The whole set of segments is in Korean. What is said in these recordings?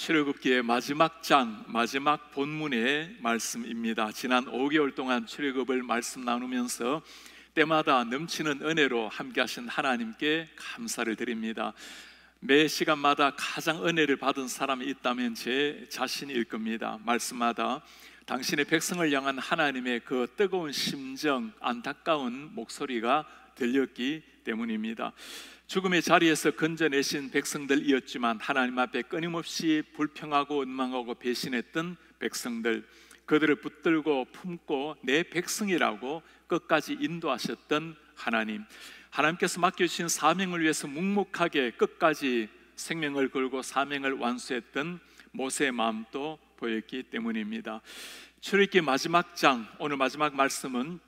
출애굽기의 마지막 장, 마지막 본문의 말씀입니다. 지난 5개월 동안 출애굽을 말씀 나누면서 때마다 넘치는 은혜로 함께하신 하나님께 감사를 드립니다. 매 시간마다 가장 은혜를 받은 사람이 있다면 제 자신일 겁니다. 말씀마다 당신의 백성을 향한 하나님의 그 뜨거운 심정, 안타까운 목소리가 들렸기 때문입니다. 죽음의 자리에서 건져내신 백성들이었지만 하나님 앞에 끊임없이 불평하고 원망하고 배신했던 백성들, 그들을 붙들고 품고 내 백성이라고 끝까지 인도하셨던 하나님, 하나님께서 맡겨주신 사명을 위해서 묵묵하게 끝까지 생명을 걸고 사명을 완수했던 모세의 마음도 보였기 때문입니다. 출애굽기 마지막 장, 오늘 마지막 말씀은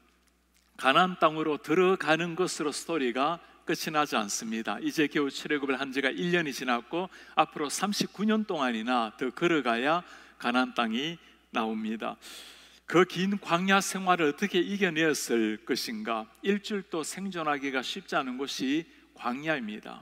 가나안 땅으로 들어가는 것으로 스토리가 끝이 나지 않습니다. 이제 겨우 출애굽을 한 지가 1년이 지났고 앞으로 39년 동안이나 더 걸어가야 가나안 땅이 나옵니다. 그 긴 광야 생활을 어떻게 이겨내었을 것인가? 일주일도 생존하기가 쉽지 않은 곳이 광야입니다.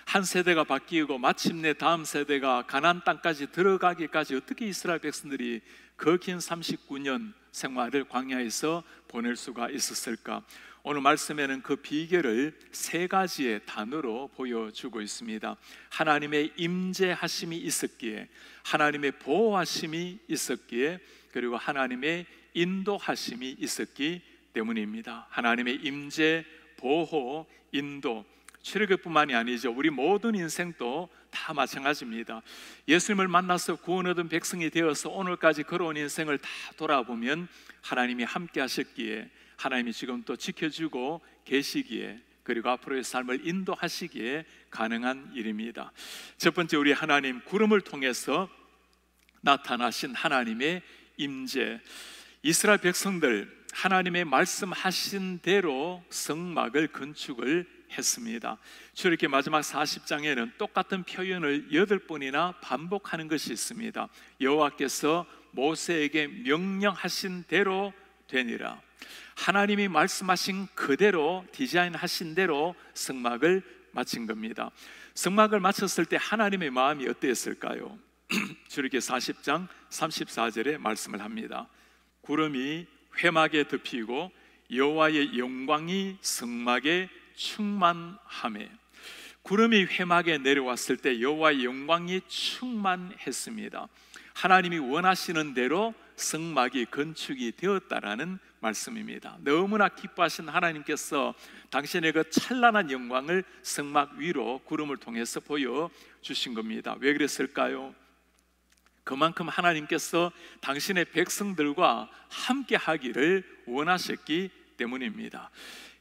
한 세대가 바뀌고 마침내 다음 세대가 가나안 땅까지 들어가기까지 어떻게 이스라엘 백성들이 그 긴 39년 생활을 광야에서 보낼 수가 있었을까? 오늘 말씀에는 그 비결을 세 가지의 단어로 보여주고 있습니다. 하나님의 임재하심이 있었기에, 하나님의 보호하심이 있었기에, 그리고 하나님의 인도하심이 있었기 때문입니다. 하나님의 임재, 보호, 인도. 출애굽뿐만이 아니죠. 우리 모든 인생도 다 마찬가지입니다. 예수님을 만나서 구원 얻은 백성이 되어서 오늘까지 걸어온 인생을 다 돌아보면 하나님이 함께 하셨기에, 하나님이 지금 또 지켜주고 계시기에, 그리고 앞으로의 삶을 인도하시기에 가능한 일입니다. 첫 번째, 우리 하나님, 구름을 통해서 나타나신 하나님의 임재. 이스라엘 백성들 하나님의 말씀하신 대로 성막을 건축을 했습니다. 출애굽기 마지막 40장에는 똑같은 표현을 8번이나 반복하는 것이 있습니다. 여호와께서 모세에게 명령하신 대로 되니라. 하나님이 말씀하신 그대로, 디자인하신 대로 성막을 마친 겁니다. 성막을 마쳤을 때 하나님의 마음이 어땠을까요? 출애굽기 40장 34절에 말씀을 합니다. 구름이 회막에 덮이고 여호와의 영광이 성막에 충만하매. 구름이 회막에 내려왔을 때 여호와의 영광이 충만했습니다. 하나님이 원하시는 대로 성막이 건축이 되었다라는 말씀입니다. 너무나 기뻐하신 하나님께서 당신의 그 찬란한 영광을 성막 위로 구름을 통해서 보여주신 겁니다. 왜 그랬을까요? 그만큼 하나님께서 당신의 백성들과 함께 하기를 원하셨기 때문입니다.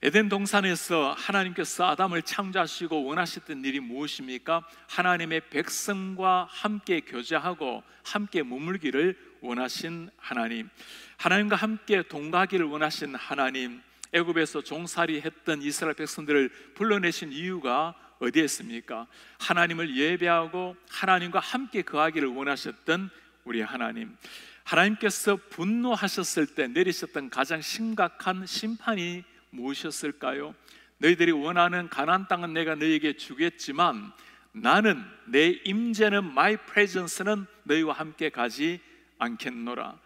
에덴 동산에서 하나님께서 아담을 창조하시고 원하셨던 일이 무엇입니까? 하나님의 백성과 함께 교제하고 함께 머물기를 원하신 하나님, 하나님과 함께 동거하기를 원하신 하나님, 애굽에서 종살이 했던 이스라엘 백성들을 불러내신 이유가 어디에 있습니까? 하나님을 예배하고 하나님과 함께 거하기를 원하셨던 우리 하나님, 하나님께서 분노하셨을 때 내리셨던 가장 심각한 심판이 무엇이었을까요? 너희들이 원하는 가나안 땅은 내가 너희에게 주겠지만 나는, 내 임재는, my presence는 너희와 함께 가지 않겠노라.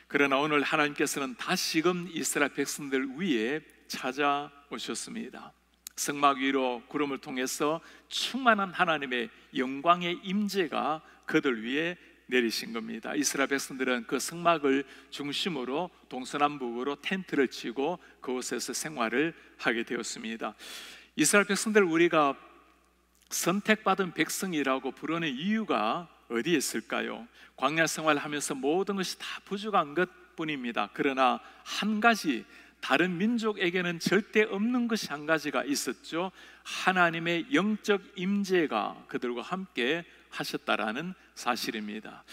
그러나 오늘 하나님께서는 다시금 이스라엘 백성들 위에 찾아오셨습니다. 성막 위로 구름을 통해서 충만한 하나님의 영광의 임재가 그들 위에 내리신 겁니다. 이스라엘 백성들은 그 성막을 중심으로 동서남북으로 텐트를 치고 그곳에서 생활을 하게 되었습니다. 이스라엘 백성들, 우리가 선택받은 백성이라고 부르는 이유가 어디에 있을까요? 광야 생활하면서 모든 것이 다 부족한 것뿐입니다. 그러나 한 가지, 다른 민족에게는 절대 없는 것이 한 가지가 있었죠. 하나님의 영적 임재가 그들과 함께 하셨다라는 사실입니다.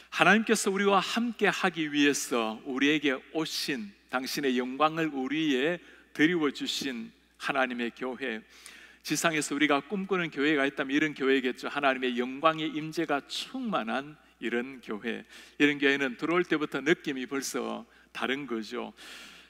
하나님께서 우리와 함께 하기 위해서 우리에게 오신, 당신의 영광을 우리에 드리워 주신 하나님의 교회, 지상에서 우리가 꿈꾸는 교회가 있다면 이런 교회겠죠. 하나님의 영광의 임재가 충만한 이런 교회. 이런 교회는 들어올 때부터 느낌이 벌써 다른 거죠.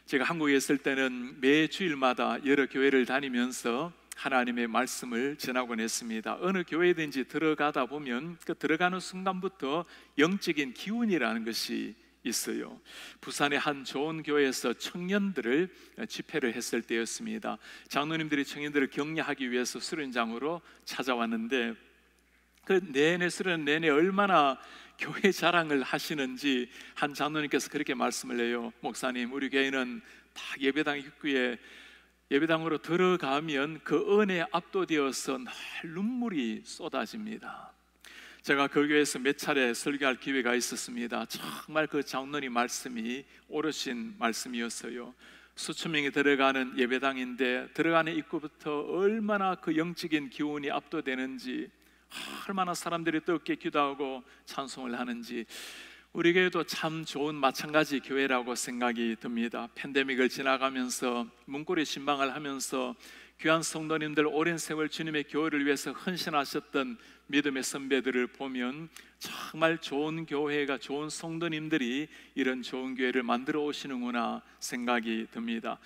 제가 한국에 있을 때는 매 주일마다 여러 교회를 다니면서 하나님의 말씀을 전하곤 했습니다. 어느 교회든지 들어가다 보면 그 들어가는 순간부터 영적인 기운이라는 것이 있어요. 부산의 한 좋은 교회에서 청년들을 집회를 했을 때였습니다. 장로님들이 청년들을 격려하기 위해서 수련장으로 찾아왔는데 그 내내 수련 내내 얼마나 교회 자랑을 하시는지 한 장로님께서 그렇게 말씀을 해요. 목사님, 우리 교회는 다 예배당 입구에 예배당으로 들어가면 그 은혜에 압도되어서 늘 눈물이 쏟아집니다. 제가 그 교회에서 몇 차례 설교할 기회가 있었습니다. 정말 그 장로님 말씀이 옳으신 말씀이었어요. 수천 명이 들어가는 예배당인데 들어가는 입구부터 얼마나 그 영적인 기운이 압도되는지, 얼마나 사람들이 뜨겁게 기도하고 찬송을 하는지. 우리 교회도 참 좋은 마찬가지 교회라고 생각이 듭니다. 팬데믹을 지나가면서 문고리 신방을 하면서 귀한 성도님들 오랜 세월 주님의 교회를 위해서 헌신하셨던 믿음의 선배들을 보면 정말 좋은 교회가, 좋은 성도님들이 이런 좋은 교회를 만들어 오시는구나 생각이 듭니다.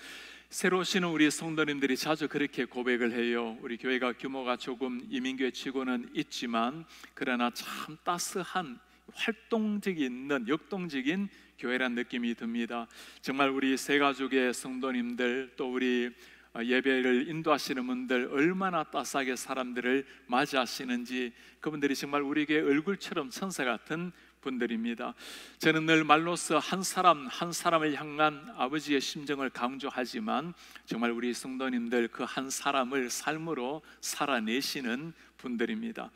새로 오시는 우리 성도님들이 자주 그렇게 고백을 해요. 우리 교회가 규모가 조금 이민교회 치고는 있지만 그러나 참 따스한 활동적인 역동적인 교회란 느낌이 듭니다. 정말 우리 세 가족의 성도님들, 또 우리 예배를 인도하시는 분들 얼마나 따스하게 사람들을 맞이하시는지, 그분들이 정말 우리 교회 얼굴처럼 천사 같은 분들입니다. 저는 늘 말로써 한 사람 한 사람을 향한 아버지의 심정을 강조하지만 정말 우리 성도님들 그 한 사람을 삶으로 살아내시는 분들입니다.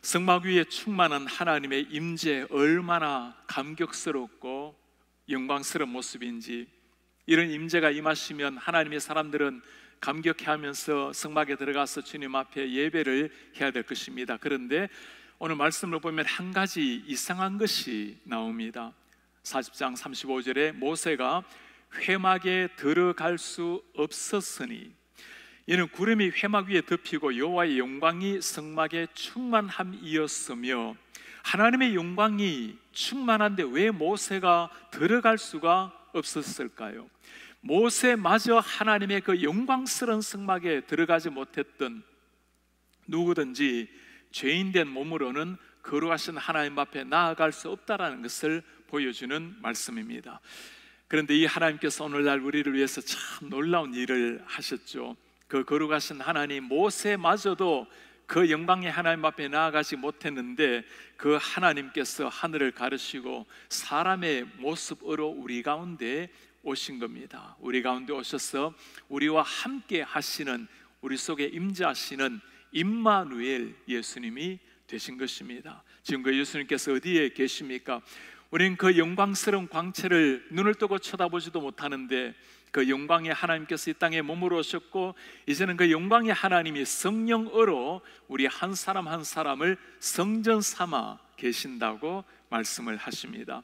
성막 위에 충만한 하나님의 임재, 얼마나 감격스럽고 영광스러운 모습인지. 이런 임재가 임하시면 하나님의 사람들은 감격해하면서 성막에 들어가서 주님 앞에 예배를 해야 될 것입니다. 그런데 오늘 말씀을 보면 한 가지 이상한 것이 나옵니다. 40장 35절에 모세가 회막에 들어갈 수 없었으니, 이는 구름이 회막 위에 덮이고 여호와의 영광이 성막에 충만함이었으며, 하나님의 영광이 충만한데 왜 모세가 들어갈 수가 없었을까요? 모세마저 하나님의 그 영광스러운 성막에 들어가지 못했던 누구든지 죄인된 몸으로는 거룩하신 하나님 앞에 나아갈 수 없다라는 것을 보여주는 말씀입니다. 그런데 이 하나님께서 오늘날 우리를 위해서 참 놀라운 일을 하셨죠. 그 거룩하신 하나님, 모세마저도 그 영광의 하나님 앞에 나아가지 못했는데 그 하나님께서 하늘을 가르시고 사람의 모습으로 우리 가운데 오신 겁니다. 우리 가운데 오셔서 우리와 함께 하시는, 우리 속에 임재하시는 임마누엘 예수님이 되신 것입니다. 지금 그 예수님께서 어디에 계십니까? 우리는 그 영광스러운 광채를 눈을 뜨고 쳐다보지도 못하는데 그 영광의 하나님께서 이 땅에 몸으로 오셨고, 이제는 그 영광의 하나님이 성령으로 우리 한 사람 한 사람을 성전 삼아 계신다고 말씀을 하십니다.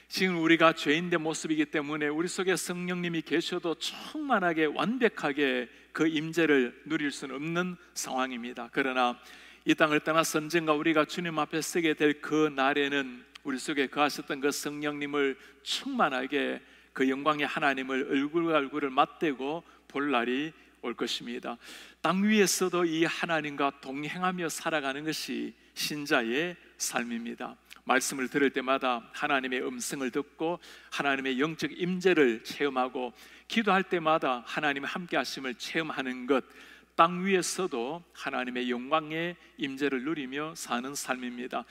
지금 우리가 죄인된 모습이기 때문에 우리 속에 성령님이 계셔도 충만하게 완벽하게 그 임재를 누릴 수는 없는 상황입니다. 그러나 이 땅을 떠나서 언젠가 우리가 주님 앞에 서게 될 그 날에는 우리 속에 거하셨던 그 성령님을 충만하게, 그 영광의 하나님을 얼굴과 얼굴을 맞대고 볼 날이 올 것입니다. 땅 위에서도 이 하나님과 동행하며 살아가는 것이 신자의 삶입니다. 말씀을 들을 때마다 하나님의 음성을 듣고 하나님의 영적 임재를 체험하고, 기도할 때마다 하나님의 함께 하심을 체험하는 것, 땅 위에서도 하나님의 영광의 임재를 누리며 사는 삶입니다.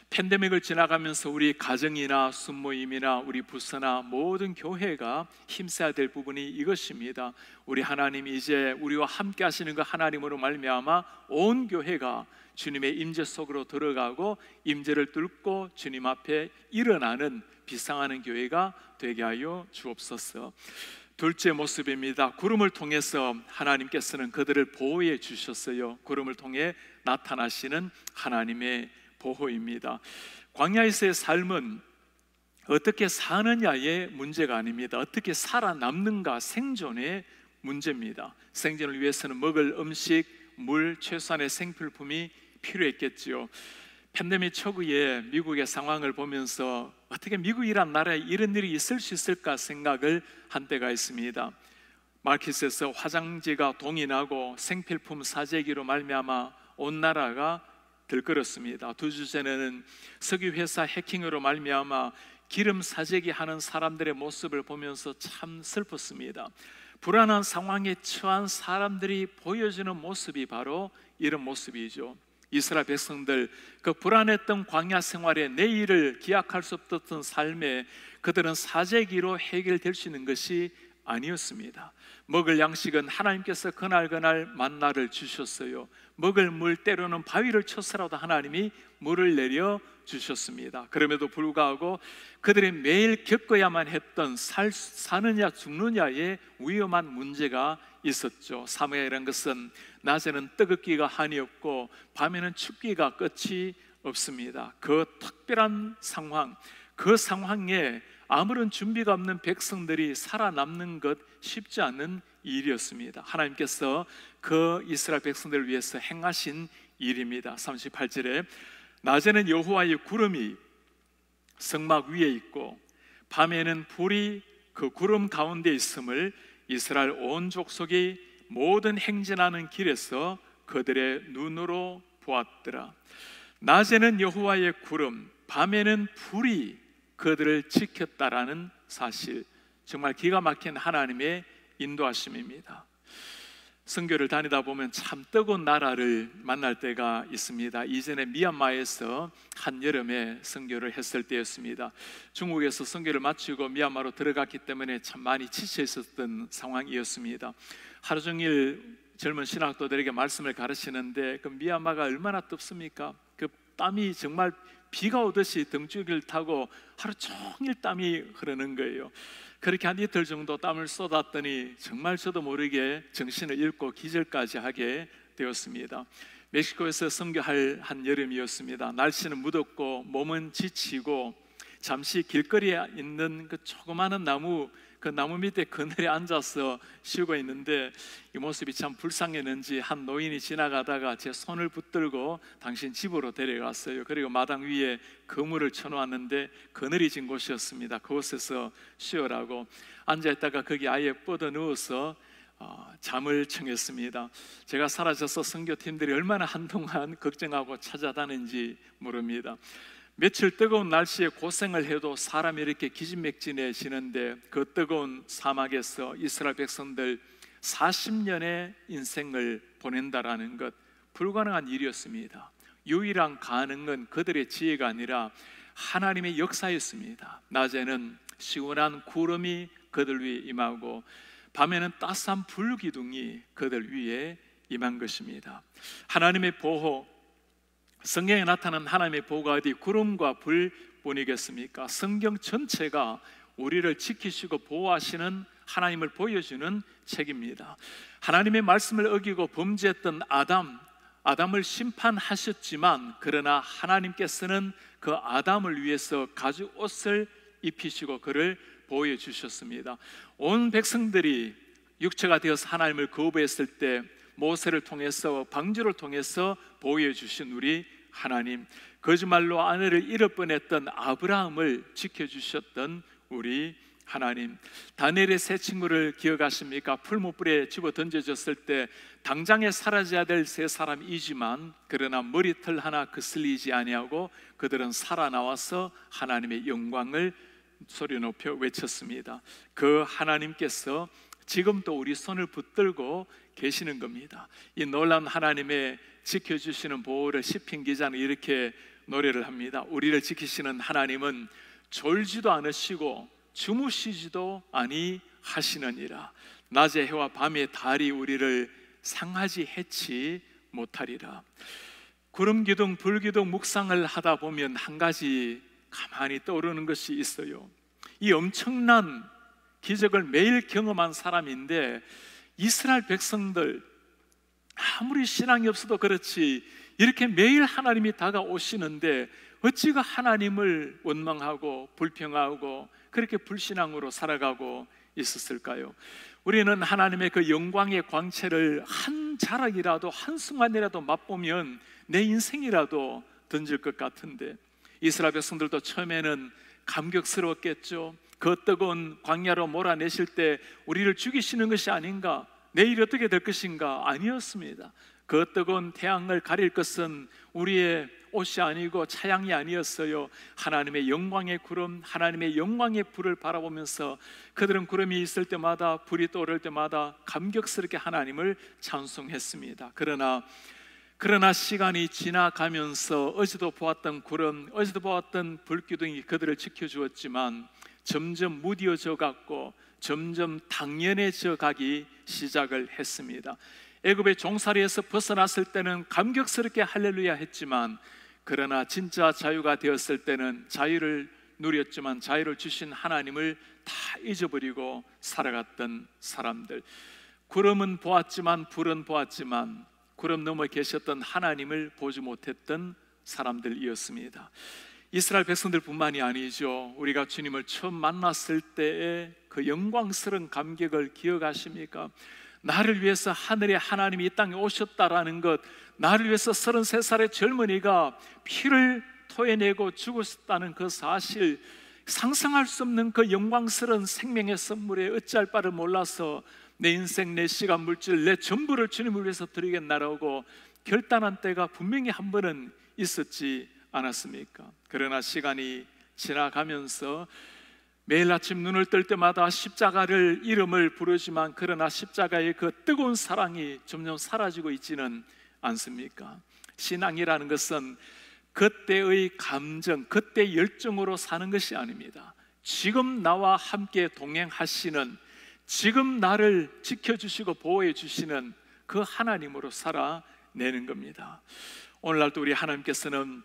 팬데믹을 지나가면서 우리 가정이나 순모임이나 우리 부서나 모든 교회가 힘써야 될 부분이 이것입니다. 우리 하나님이 이제 우리와 함께 하시는 그 하나님으로 말미암아 온 교회가 주님의 임재 속으로 들어가고 임재를 뚫고 주님 앞에 일어나는, 비상하는 교회가 되게 하여 주옵소서. 둘째 모습입니다. 구름을 통해서 하나님께서는 그들을 보호해 주셨어요. 구름을 통해 나타나시는 하나님의 보호입니다. 광야에서의 삶은 어떻게 사느냐의 문제가 아닙니다. 어떻게 살아남는가, 생존의 문제입니다. 생존을 위해서는 먹을 음식, 물, 최소한의 생필품이 필요했겠지요. 팬데믹 초기에 미국의 상황을 보면서 어떻게 미국이란 나라에 이런 일이 있을 수 있을까 생각을 한 때가 있습니다. 마켓에서 화장지가 동이 나고 생필품 사재기로 말미암아 온 나라가 들끓었습니다. 2주 전에는 석유회사 해킹으로 말미암아 기름 사재기 하는 사람들의 모습을 보면서 참 슬펐습니다. 불안한 상황에 처한 사람들이 보여주는 모습이 바로 이런 모습이죠. 이스라엘 백성들, 그 불안했던 광야 생활에 내일을 기약할 수 없었던 삶에 그들은 사재기로 해결될 수 있는 것이 아니었습니다. 먹을 양식은 하나님께서 그날 만나를 주셨어요. 먹을 물, 때로는 바위를 쳐서라도 하나님이 물을 내려 주셨습니다. 그럼에도 불구하고 그들이 매일 겪어야만 했던 사느냐 죽느냐의 위험한 문제가 있었죠. 사무엘이라는 것은 낮에는 뜨겁기가 한이 없고 밤에는 춥기가 끝이 없습니다. 그 특별한 상황, 그 상황에 아무런 준비가 없는 백성들이 살아남는 것 쉽지 않은 일이었습니다. 하나님께서 그 이스라엘 백성들을 위해서 행하신 일입니다. 38절에 낮에는 여호와의 구름이 성막 위에 있고 밤에는 불이 그 구름 가운데 있음을 이스라엘 온 족속이 모든 행진하는 길에서 그들의 눈으로 보았더라. 낮에는 여호와의 구름, 밤에는 불이 그들을 지켰다라는 사실, 정말 기가 막힌 하나님의 인도하심입니다. 선교를 다니다 보면 참 뜨거운 나라를 만날 때가 있습니다. 이전에 미얀마에서 한여름에 선교를 했을 때였습니다. 중국에서 선교를 마치고 미얀마로 들어갔기 때문에 참 많이 지쳐 있었던 상황이었습니다. 하루 종일 젊은 신학도들에게 말씀을 가르치는데 그 미얀마가 얼마나 덥습니까? 그 땀이 정말 비가 오듯이 등줄기를 타고 하루 종일 땀이 흐르는 거예요. 그렇게 한 이틀 정도 땀을 쏟았더니 정말 저도 모르게 정신을 잃고 기절까지 하게 되었습니다. 멕시코에서 선교할 한 여름이었습니다. 날씨는 무덥고 몸은 지치고 잠시 길거리에 있는 그 조그마한 나무, 그 나무 밑에 그늘에 앉아서 쉬고 있는데 이 모습이 참 불쌍했는지 한 노인이 지나가다가 제 손을 붙들고 당신 집으로 데려갔어요. 그리고 마당 위에 그물을 쳐놓았는데 그늘이 진 곳이었습니다. 그곳에서 쉬어라고 앉아있다가 거기 아예 뻗어 누워서 잠을 청했습니다. 제가 사라져서 선교팀들이 얼마나 한동안 걱정하고 찾아다는지 모릅니다. 며칠 뜨거운 날씨에 고생을 해도 사람이 이렇게 기진맥진해지는데 그 뜨거운 사막에서 이스라엘 백성들 40년의 인생을 보낸다라는 것, 불가능한 일이었습니다. 유일한 가능은 그들의 지혜가 아니라 하나님의 역사였습니다. 낮에는 시원한 구름이 그들 위에 임하고 밤에는 따스한 불기둥이 그들 위에 임한 것입니다. 하나님의 보호, 성경에 나타난 하나님의 보호가 어디 구름과 불뿐이겠습니까? 성경 전체가 우리를 지키시고 보호하시는 하나님을 보여주는 책입니다. 하나님의 말씀을 어기고 범죄했던 아담을 심판하셨지만 그러나 하나님께서는 그 아담을 위해서 가죽 옷을 입히시고 그를 보호해 주셨습니다. 온 백성들이 육체가 되어서 하나님을 거부했을 때 모세를 통해서 방주를 통해서 보호해 주신 우리 하나님, 거짓말로 아내를 잃을 뻔했던 아브라함을 지켜주셨던 우리 하나님, 다니엘의 세 친구를 기억하십니까? 풀무불에 집어 던져졌을 때 당장에 사라져야 될 세 사람이지만 그러나 머리털 하나 거슬리지 아니하고 그들은 살아나와서 하나님의 영광을 소리 높여 외쳤습니다. 그 하나님께서 지금도 우리 손을 붙들고 계시는 겁니다. 이 놀라운 하나님의 지켜주시는 보호를 시편 기자는 이렇게 노래를 합니다. 우리를 지키시는 하나님은 졸지도 않으시고 주무시지도 아니하시느니라. 낮의 해와 밤의 달이 우리를 상하지 해치 못하리라. 구름기둥 불기둥 묵상을 하다 보면 한 가지 가만히 떠오르는 것이 있어요. 이 엄청난 기적을 매일 경험한 사람인데 이스라엘 백성들 아무리 신앙이 없어도 그렇지 이렇게 매일 하나님이 다가오시는데 어찌 그 하나님을 원망하고 불평하고 그렇게 불신앙으로 살아가고 있었을까요? 우리는 하나님의 그 영광의 광채를 한 자락이라도 한순간이라도 맛보면 내 인생이라도 던질 것 같은데 이스라엘 백성들도 처음에는 감격스러웠겠죠. 그 뜨거운 광야로 몰아내실 때 우리를 죽이시는 것이 아닌가, 내일 어떻게 될 것인가? 아니었습니다. 그 뜨거운 태양을 가릴 것은 우리의 옷이 아니고 차양이 아니었어요. 하나님의 영광의 구름, 하나님의 영광의 불을 바라보면서 그들은 구름이 있을 때마다, 불이 떠오를 때마다 감격스럽게 하나님을 찬송했습니다. 그러나 시간이 지나가면서 어제도 보았던 구름, 어제도 보았던 불기둥이 그들을 지켜주었지만 점점 무뎌져 갔고 점점 당연해져 가기 시작을 했습니다. 애굽의 종살이에서 벗어났을 때는 감격스럽게 할렐루야 했지만, 그러나 진짜 자유가 되었을 때는 자유를 누렸지만 자유를 주신 하나님을 다 잊어버리고 살아갔던 사람들, 구름은 보았지만 불은 보았지만 구름 너머 계셨던 하나님을 보지 못했던 사람들이었습니다. 이스라엘 백성들뿐만이 아니죠. 우리가 주님을 처음 만났을 때의 그 영광스러운 감격을 기억하십니까? 나를 위해서 하늘의 하나님이 이 땅에 오셨다라는 것, 나를 위해서 33살의 젊은이가 피를 토해내고 죽었다는 그 사실, 상상할 수 없는 그 영광스러운 생명의 선물에 어찌할 바를 몰라서 내 인생, 내 시간, 물질, 내 전부를 주님을 위해서 드리겠나라고 결단한 때가 분명히 한 번은 있었지 않았습니까? 그러나 시간이 지나가면서 매일 아침 눈을 뜰 때마다 십자가를 이름을 부르지만, 그러나 십자가의 그 뜨거운 사랑이 점점 사라지고 있지는 않습니까? 신앙이라는 것은 그때의 감정, 그때 열정으로 사는 것이 아닙니다. 지금 나와 함께 동행하시는, 지금 나를 지켜주시고 보호해 주시는 그 하나님으로 살아내는 겁니다. 오늘날도 우리 하나님께서는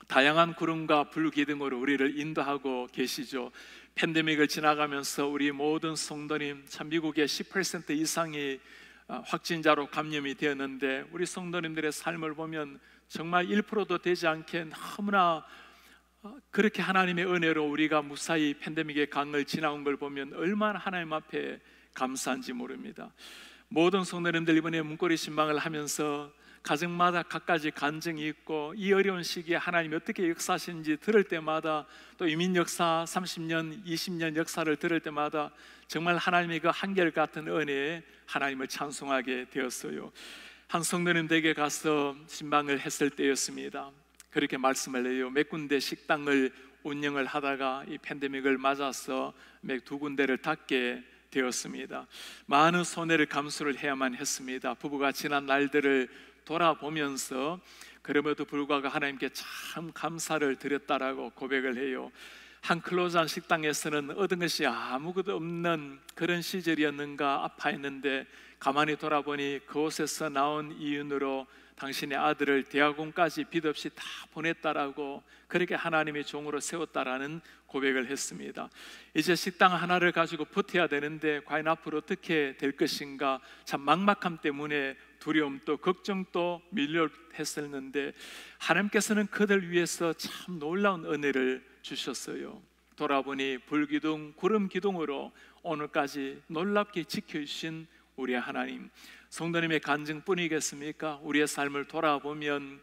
다양한 구름과 불기둥으로 우리를 인도하고 계시죠. 팬데믹을 지나가면서 우리 모든 성도님, 참 미국의 10% 이상이 확진자로 감염이 되었는데, 우리 성도님들의 삶을 보면 정말 1%도 되지 않게 너무나 그렇게 하나님의 은혜로 우리가 무사히 팬데믹의 강을 지나온 걸 보면 얼마나 하나님 앞에 감사한지 모릅니다. 모든 성도님들 이번에 문고리 신방을 하면서 가정마다 각가지 간증이 있고, 이 어려운 시기에 하나님이 어떻게 역사하시는지 들을 때마다, 또 이민 역사 30년, 20년 역사를 들을 때마다 정말 하나님의 그 한결같은 은혜에 하나님을 찬송하게 되었어요. 한 성도님 댁에 가서 신방을 했을 때였습니다. 그렇게 말씀을 해요. 몇 군데 식당을 운영을 하다가 이 팬데믹을 맞아서 몇 두 군데를 닫게 되었습니다. 많은 손해를 감수를 해야만 했습니다. 부부가 지난 날들을 돌아보면서 그럼에도 불구하고 하나님께 참 감사를 드렸다라고 고백을 해요. 한 클로즈한 식당에서는 얻은 것이 아무것도 없는 그런 시절이었는가 아파했는데, 가만히 돌아보니 그곳에서 나온 이윤으로 당신의 아들을 대학원까지 빚 없이 다 보냈다라고, 그렇게 하나님의 종으로 세웠다라는 고백을 했습니다. 이제 식당 하나를 가지고 버텨야 되는데 과연 앞으로 어떻게 될 것인가, 참 막막함 때문에 두려움도 걱정도 밀려했었는데, 하나님께서는 그들 위해서 참 놀라운 은혜를 주셨어요. 돌아보니 불기둥, 구름 기둥으로 오늘까지 놀랍게 지켜주신 우리의 하나님, 성도님의 간증뿐이겠습니까? 우리의 삶을 돌아보면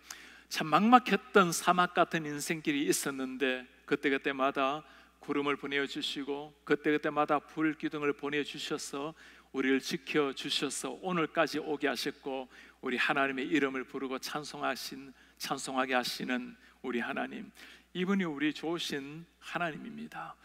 참 막막했던 사막 같은 인생길이 있었는데, 그때그때마다 구름을 보내주시고 그때그때마다 불기둥을 보내주셔서 우리를 지켜주셔서 오늘까지 오게 하셨고, 우리 하나님의 이름을 부르고 찬송하게 하시는 우리 하나님, 이분이 우리 좋으신 하나님입니다.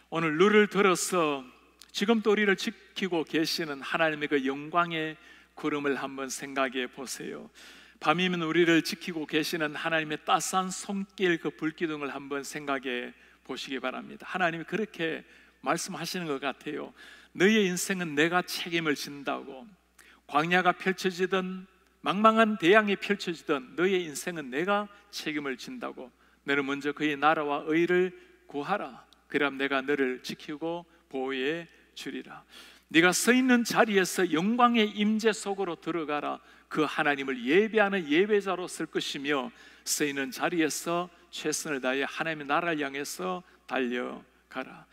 오늘 누를 들어서 지금도 우리를 지키고 계시는 하나님의 그 영광의 구름을 한번 생각해 보세요. 밤이면 우리를 지키고 계시는 하나님의 따스한 손길, 그 불기둥을 한번 생각해 보시기 바랍니다. 하나님이 그렇게 말씀하시는 것 같아요. 너의 인생은 내가 책임을 진다고. 광야가 펼쳐지든 망망한 대양이 펼쳐지든 너의 인생은 내가 책임을 진다고. 너는 먼저 그의 나라와 의를 구하라. 그럼 내가 너를 지키고 보호해 주리라. 네가 서 있는 자리에서 영광의 임재 속으로 들어가라. 그 하나님을 예배하는 예배자로 쓸 것이며, 서 있는 자리에서 최선을 다해 하나님의 나라를 향해서 달려가라.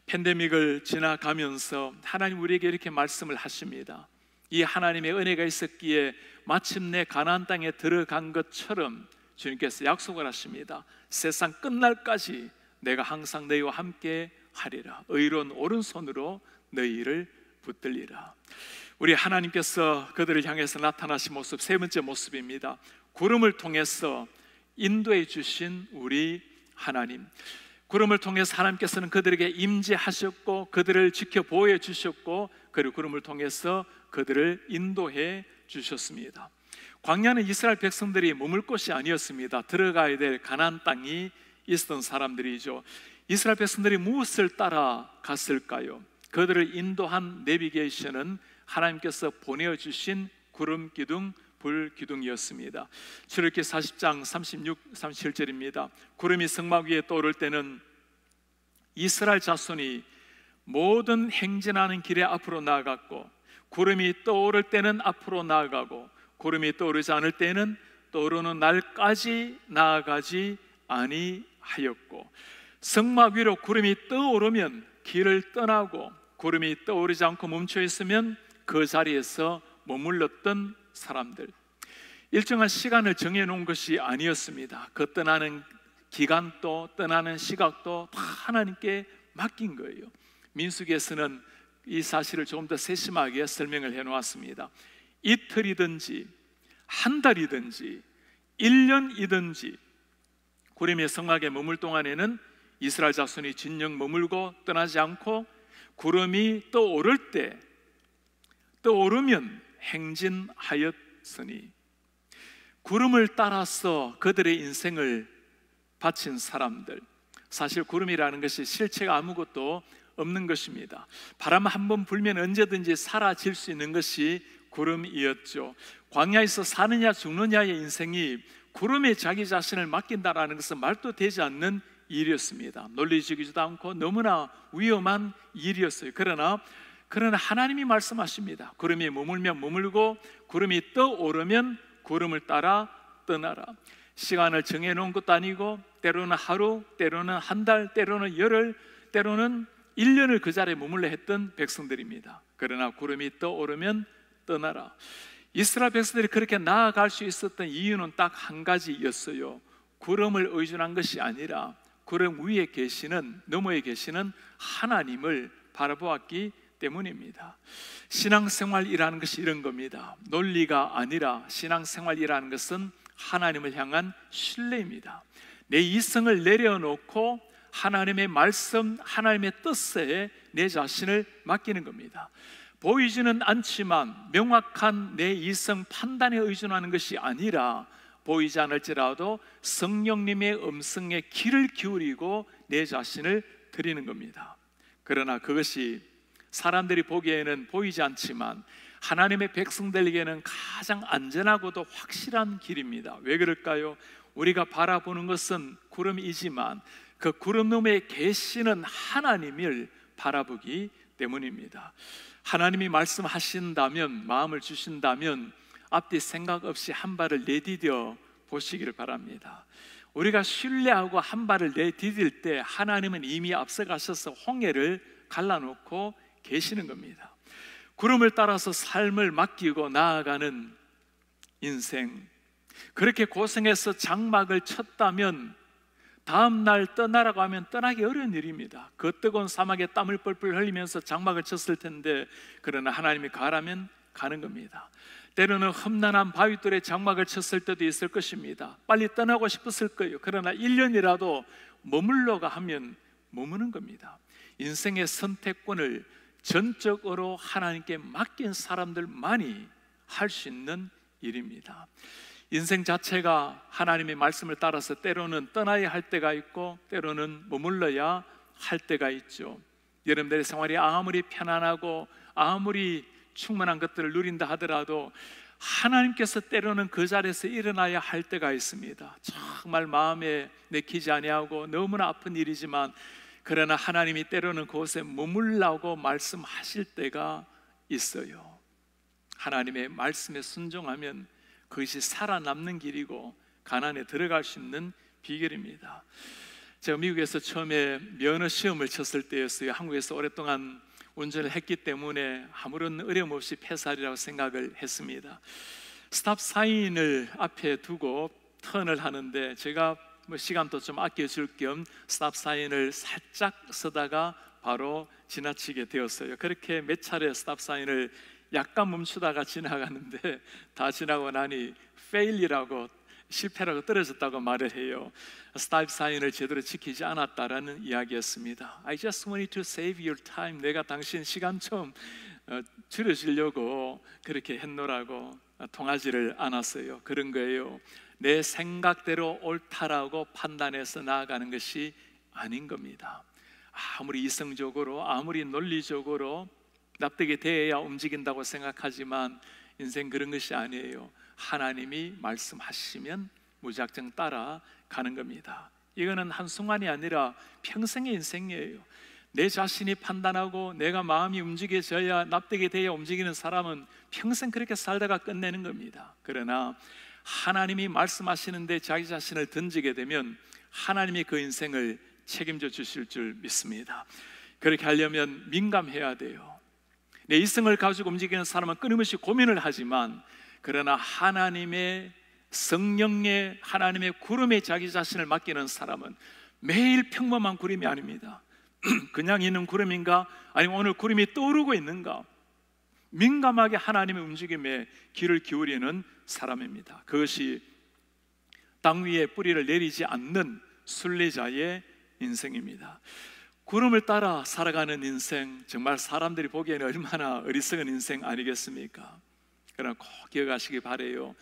팬데믹을 지나가면서 하나님 우리에게 이렇게 말씀을 하십니다. 이 하나님의 은혜가 있었기에 마침내 가나안 땅에 들어간 것처럼 주님께서 약속을 하십니다. 세상 끝날까지 내가 항상 너희와 함께 하리라. 의로운 오른손으로 너희를 붙들리라. 우리 하나님께서 그들을 향해서 나타나신 모습, 세 번째 모습입니다. 구름을 통해서 인도해 주신 우리 하나님. 구름을 통해서 하나님께서는 그들에게 임재하셨고 그들을 지켜 보호해 주셨고, 그리고 구름을 통해서 그들을 인도해 주셨습니다. 광야는 이스라엘 백성들이 머물 곳이 아니었습니다. 들어가야 될 가나안 땅이 있었던 사람들이죠. 이스라엘 백성들이 무엇을 따라갔을까요? 그들을 인도한 내비게이션은 하나님께서 보내주신 구름 기둥, 불 기둥이었습니다. 출애굽기 40장 36, 37절입니다. 구름이 성막 위에 떠오를 때는 이스라엘 자손이 모든 행진하는 길에 앞으로 나아갔고, 구름이 떠오를 때는 앞으로 나아가고, 구름이 떠오르지 않을 때는 떠오르는 날까지 나아가지 아니하였고, 성막 위로 구름이 떠오르면 길을 떠나고, 구름이 떠오르지 않고 멈춰 있으면 그 자리에서 머물렀던 사람들. 일정한 시간을 정해놓은 것이 아니었습니다. 그 떠나는 기간도 떠나는 시각도 다 하나님께 맡긴 거예요. 민수기에서는 이 사실을 조금 더 세심하게 설명을 해놓았습니다. 이틀이든지 한 달이든지 1년이든지 구름의 성막에 머물 동안에는 이스라엘 자손이 진영 머물고 떠나지 않고, 구름이 떠오를 때 떠오르면 행진하였으니, 구름을 따라서 그들의 인생을 바친 사람들. 사실 구름이라는 것이 실체가 아무것도 없는 것입니다. 바람 한번 불면 언제든지 사라질 수 있는 것이 구름이었죠. 광야에서 사느냐 죽느냐의 인생이 구름에 자기 자신을 맡긴다라는 것은 말도 되지 않는 일이었습니다. 논리적이지도 않고 너무나 위험한 일이었어요. 그러나 하나님이 말씀하십니다. 구름이 머물면 머물고 구름이 떠오르면 구름을 따라 떠나라. 시간을 정해놓은 것도 아니고, 때로는 하루, 때로는 한 달, 때로는 열흘, 때로는 1년을 그 자리에 머물러 했던 백성들입니다. 그러나 구름이 떠오르면 떠나라. 이스라엘 백성들이 그렇게 나아갈 수 있었던 이유는 딱 한 가지였어요. 구름을 의존한 것이 아니라 구름 위에 계시는, 너머에 계시는 하나님을 바라보았기 때문입니다. 신앙생활이라는 것이 이런 겁니다. 논리가 아니라 신앙생활이라는 것은 하나님을 향한 신뢰입니다. 내 이성을 내려놓고 하나님의 말씀, 하나님의 뜻에 내 자신을 맡기는 겁니다. 보이지는 않지만 명확한 내 이성 판단에 의존하는 것이 아니라, 보이지 않을지라도 성령님의 음성에 귀를 기울이고 내 자신을 드리는 겁니다. 그러나 그것이 사람들이 보기에는 보이지 않지만 하나님의 백성들에게는 가장 안전하고도 확실한 길입니다. 왜 그럴까요? 우리가 바라보는 것은 구름이지만 그 구름 너머에 계시는 하나님을 바라보기 때문입니다. 하나님이 말씀하신다면, 마음을 주신다면 앞뒤 생각 없이 한 발을 내디뎌 보시기를 바랍니다. 우리가 신뢰하고 한 발을 내디딜 때 하나님은 이미 앞서가셔서 홍해를 갈라놓고 계시는 겁니다. 구름을 따라서 삶을 맡기고 나아가는 인생, 그렇게 고생해서 장막을 쳤다면 다음 날 떠나라고 하면 떠나기 어려운 일입니다. 그 뜨거운 사막에 땀을 뻘뻘 흘리면서 장막을 쳤을 텐데, 그러나 하나님이 가라면 가는 겁니다. 때로는 험난한 바위돌에 장막을 쳤을 때도 있을 것입니다. 빨리 떠나고 싶었을 거예요. 그러나 1년이라도 머물러가 하면 머무는 겁니다. 인생의 선택권을 전적으로 하나님께 맡긴 사람들만이 할 수 있는 일입니다. 인생 자체가 하나님의 말씀을 따라서 때로는 떠나야 할 때가 있고 때로는 머물러야 할 때가 있죠. 여러분들의 생활이 아무리 편안하고 아무리 충만한 것들을 누린다 하더라도 하나님께서 때로는 그 자리에서 일어나야 할 때가 있습니다. 정말 마음에 내키지 아니하고 너무나 아픈 일이지만, 그러나 하나님이 때로는 그곳에 머물라고 말씀하실 때가 있어요. 하나님의 말씀에 순종하면 그것이 살아남는 길이고 가나안에 들어갈 수 있는 비결입니다. 제가 미국에서 처음에 면허 시험을 쳤을 때였어요. 한국에서 오랫동안 운전을 했기 때문에 아무런 어려움 없이 패스하리라고 생각을 했습니다. 스탑 사인을 앞에 두고 턴을 하는데, 제가 시간도 좀 아껴줄 겸 스탑 사인을 살짝 쓰다가 바로 지나치게 되었어요. 그렇게 몇 차례 스탑 사인을 약간 멈추다가 지나가는데 다 지나고 나니 fail이라고, 실패라고, 떨어졌다고 말을 해요. 스탑 사인을 제대로 지키지 않았다라는 이야기였습니다. I just wanted to save your time. 내가 당신 시간 좀 줄여주려고 그렇게 했노라고 통하지를 않았어요. 그런 거예요. 내 생각대로 옳다라고 판단해서 나아가는 것이 아닌 겁니다. 아무리 이성적으로, 아무리 논리적으로 납득이 돼야 움직인다고 생각하지만 인생 그런 것이 아니에요. 하나님이 말씀하시면 무작정 따라가는 겁니다. 이거는 한순간이 아니라 평생의 인생이에요. 내 자신이 판단하고 내가 마음이 움직여져야, 납득이 돼야 움직이는 사람은 평생 그렇게 살다가 끝내는 겁니다. 그러나 하나님이 말씀하시는데 자기 자신을 던지게 되면 하나님이 그 인생을 책임져 주실 줄 믿습니다. 그렇게 하려면 민감해야 돼요. 내 이성을 가지고 움직이는 사람은 끊임없이 고민을 하지만, 그러나 하나님의 성령의, 하나님의 구름에 자기 자신을 맡기는 사람은 매일 평범한 구름이 아닙니다. 그냥 있는 구름인가, 아니면 오늘 구름이 떠오르고 있는가, 민감하게 하나님의 움직임에 귀를 기울이는 사람입니다. 그것이 땅 위에 뿌리를 내리지 않는 순례자의 인생입니다. 구름을 따라 살아가는 인생, 정말 사람들이 보기에는 얼마나 어리석은 인생 아니겠습니까? 그러나 꼭 기억하시기 바라요.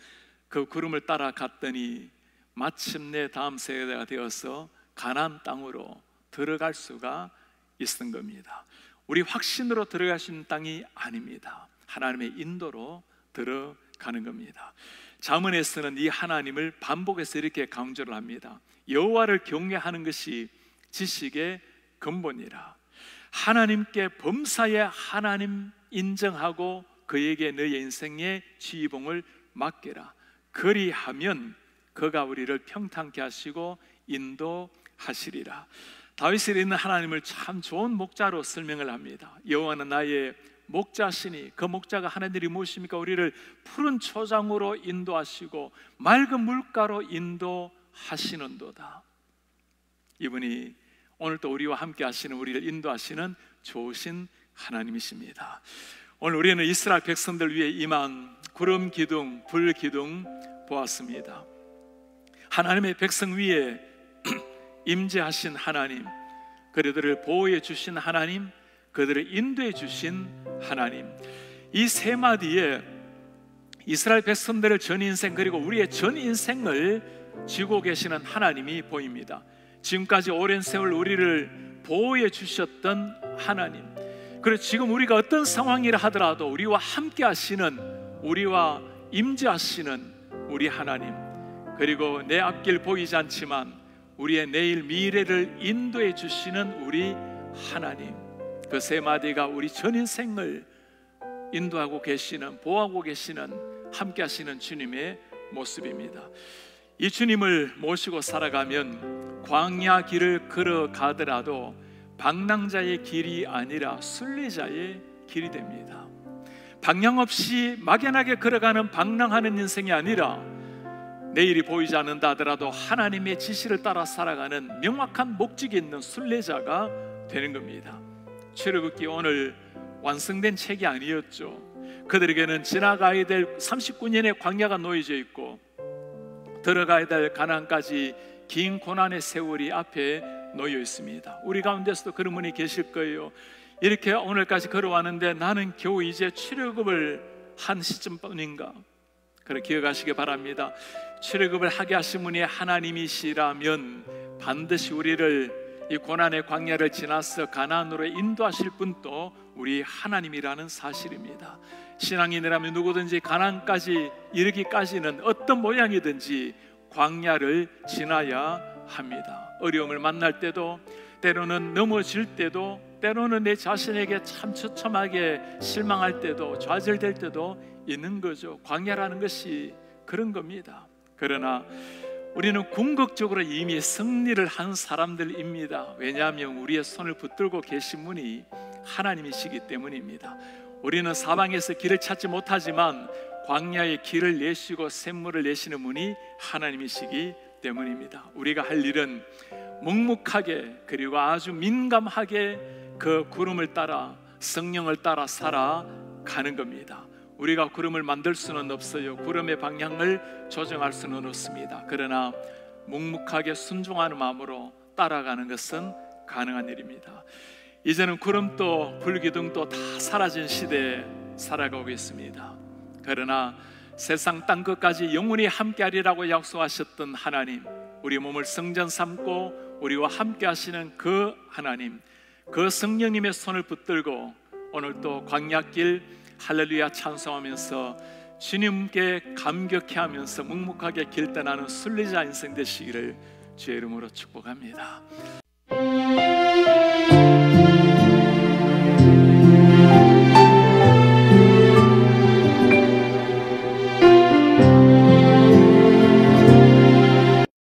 그 구름을 따라 갔더니 마침내 다음 세대가 되어서 가나안 땅으로 들어갈 수가 있는 겁니다. 우리 확신으로 들어갈 수 있는 땅이 아닙니다. 하나님의 인도로 들어가는 겁니다. 잠언에서는 이 하나님을 반복해서 이렇게 강조를 합니다. 여호와를 경외하는 것이 지식의 근본이라. 하나님께 범사에 하나님 인정하고 그에게 너의 인생의 지휘봉을 맡겨라. 그리하면 그가 우리를 평탄케 하시고 인도하시리라. 다윗이 있는 하나님을 참 좋은 목자로 설명을 합니다. 여호와는 나의 목자시니, 그 목자가 하나님이 무엇입니까? 우리를 푸른 초장으로 인도하시고 맑은 물가로 인도하시는도다. 이분이 오늘 또 우리와 함께 하시는, 우리를 인도하시는 좋으신 하나님이십니다. 오늘 우리는 이스라엘 백성들 위해 임한 구름 기둥, 불 기둥 보았습니다. 하나님의 백성 위에 임재하신 하나님, 그들을 보호해 주신 하나님, 그들을 인도해 주신 하나님, 이 세 마디에 이스라엘 백성들의 전 인생, 그리고 우리의 전 인생을 쥐고 계시는 하나님이 보입니다. 지금까지 오랜 세월 우리를 보호해 주셨던 하나님, 그리고 지금 우리가 어떤 상황이라 하더라도 우리와 함께 하시는, 우리와 임재하시는 우리 하나님, 그리고 내 앞길 보이지 않지만 우리의 내일 미래를 인도해 주시는 우리 하나님, 그 세 마디가 우리 전 인생을 인도하고 계시는, 보호하고 계시는, 함께 하시는 주님의 모습입니다. 이 주님을 모시고 살아가면 광야 길을 걸어가더라도 방랑자의 길이 아니라 순례자의 길이 됩니다. 방향 없이 막연하게 걸어가는 방랑하는 인생이 아니라 내일이 보이지 않는다 하더라도 하나님의 지시를 따라 살아가는 명확한 목적이 있는 순례자가 되는 겁니다. 출애굽기 오늘 완성된 책이 아니었죠. 그들에게는 지나가야 될 39년의 광야가 놓여져 있고 들어가야 될 가나안까지 긴 고난의 세월이 앞에 놓여 있습니다. 우리 가운데서도 그런 분이 계실 거예요. 이렇게 오늘까지 걸어왔는데 나는 겨우 이제 출애굽을 한 시점뿐인가? 그렇게 기억하시기 바랍니다. 출애굽을 하게 하신 분이 하나님이시라면 반드시 우리를 이 고난의 광야를 지나서 가나안으로 인도하실 분도 우리 하나님이라는 사실입니다. 신앙인이라면 누구든지 가나안까지 이르기까지는 어떤 모양이든지 광야를 지나야 합니다. 어려움을 만날 때도, 때로는 넘어질 때도, 때로는 내 자신에게 참 처참하게 실망할 때도, 좌절될 때도 있는 거죠. 광야라는 것이 그런 겁니다. 그러나 우리는 궁극적으로 이미 승리를 한 사람들입니다. 왜냐하면 우리의 손을 붙들고 계신 분이 하나님이시기 때문입니다. 우리는 사방에서 길을 찾지 못하지만 광야의 길을 내시고 샘물을 내시는 분이 하나님이시기 때문입니다. 우리가 할 일은 묵묵하게 그리고 아주 민감하게 그 구름을 따라 성령을 따라 살아가는 겁니다. 우리가 구름을 만들 수는 없어요. 구름의 방향을 조정할 수는 없습니다. 그러나 묵묵하게 순종하는 마음으로 따라가는 것은 가능한 일입니다. 이제는 구름도 불기둥도 다 사라진 시대에 살아가고 있습니다. 그러나 세상 땅 끝까지 영원히 함께하리라고 약속하셨던 하나님, 우리 몸을 성전 삼고 우리와 함께 하시는 그 하나님, 그 성령님의 손을 붙들고 오늘도 광야길 할렐루야 찬송하면서 주님께 감격해 하면서 묵묵하게 길 떠나는 순례자 인생 되시기를 주의 이름으로 축복합니다.